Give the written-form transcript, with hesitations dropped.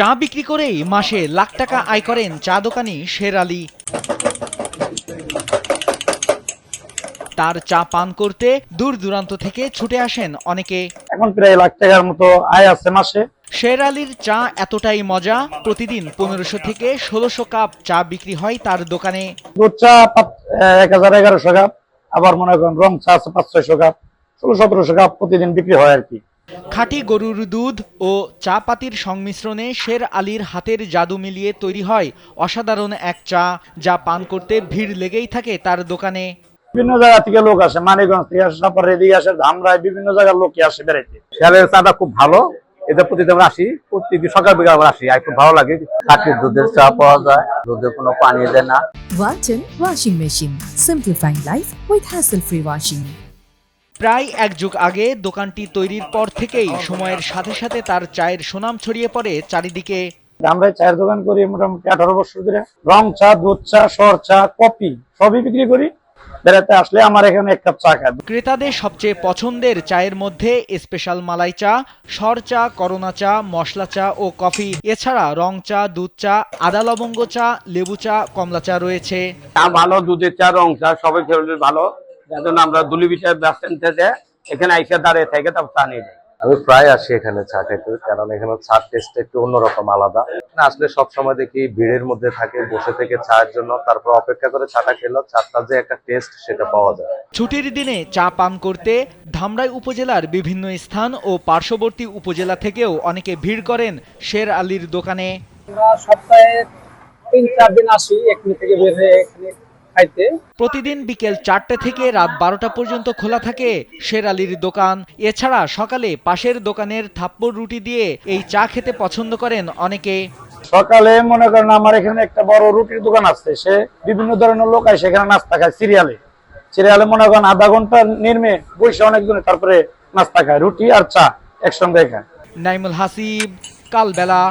চা বিক্রি করেই মাসে লাখ টাকা আয় করেন চা দোকানি শের আলী। তার চা পান করতে দূর দূরান্ত থেকে ছুটে আসেন অনেকে। এখন প্রায় লাখ টাকার মতো আয় আছে মাসে। শের আলীর চা এতটাই মজা, প্রতিদিন 1500 থেকে 1600 কাপ চা বিক্রি হয় তার দোকানে। দুধ চা 1000-1100 কাপ, আবার মনে করেন রং চা আছে 500-600 কাপ, 1600-1700 কাপ প্রতিদিন বিক্রি হয় আর কি। খাঁটি গরুর দুধ ও চা পাতির সংমিশ্রণে শের আলীর হাতের জাদু মিলিয়ে তৈরি হয় অসাধারণ এক চা, যা পান করতে ভিড় লেগেই থাকে তার দোকানে। বিভিন্ন জায়গা থেকে লোক আসে, মানিকগঞ্জ থেকে আসে, তারপরে এদিকে আসে, ধামরাই, বিভিন্ন জায়গার লোক আসে বেড়াইতে। শেয়ারের চাটা খুব ভালো, এদের প্রতিদিন আমরা আসি, প্রতিদিন সকাল বিকাল আমরা আসি, আর খুব ভালো লাগে। খাঁটি দুধের চা পাওয়া যায়, দুধে কোনো পানি দেয় না। Walton Washing Machine, simplifying life with hassle-free washing. প্রায় এক যুগ আগে দোকানটি তৈরির পর থেকেই সময়ের সাথে সাথে তার চায়ের সুনাম ছড়িয়ে পড়ে চারিদিকে। আমরা চায়ের দোকান করি মোটামুটি 18 বছর ধরে। রং চা, দুধ চা, সর চা, কফি সবই বিক্রি করি। বেড়াতে আসলে আমার এখানে এক কাপ চা খায়। ক্রেতাদের সবচেয়ে পছন্দের চায়ের মধ্যে স্পেশাল মালাই চা, সর চা, করোনা চা, মশলা চা ও কফি, এছাড়া রং চা, দুধ চা, আদা লবঙ্গ চা, লেবু চা, কমলা চা রয়েছে। চা ভালো, দুধের চা, রং চা সবাই খেলে ভালো, যার জন্য আমরা দুলিবিটার বাস স্ট্যান্ড থেকে এখানে আইসা দাঁড়িয়ে থেকে তারপর চা নিয়ে যাই। আমি প্রায় আসি এখানে চা খেতে, কারণ এখানে চার টেস্ট একটু অন্যরকম আলাদা। আসলে সবসময় দেখি ভিড়ের মধ্যে থাকে, বসে থেকে চায়ের জন্য, তারপর অপেক্ষা করে চাটা খেলো, চাটা যে একটা টেস্ট সেটা পাওয়া যায়। ছুটির দিনে চা পান করতে ধামরাই উপজেলার বিভিন্ন স্থান ও পার্শ্ববর্তী উপজেলা থেকেও অনেকে ভিড় করেন শের আলীর দোকানে। আমরা সপ্তাহে 3-4 দিন আসি এখান থেকে বের হয়ে এখানে খাইতে। প্রতিদিন বিকেল 4টে থেকে রাত 12টা পর্যন্ত খোলা থাকে শের আলীর দোকান। এছাড়া সকালে পাশের দোকানের থাপ্পড় রুটি দিয়ে এই চা খেতে পছন্দ করেন অনেকে। সকালে মনে করেন আমার এখানে একটা বড় রুটির দোকান আছে, সে বিভিন্ন ধরনের লোক আসে এখানে নাস্তা খায়। সিরিয়ালে মনে করেন আধা ঘন্টা নির্মে বসে অনেকজনে তারপরে নাস্তা খায়, রুটি আর চা একসঙ্গে খায়। নাইমুল হাসিব, কালবেলা।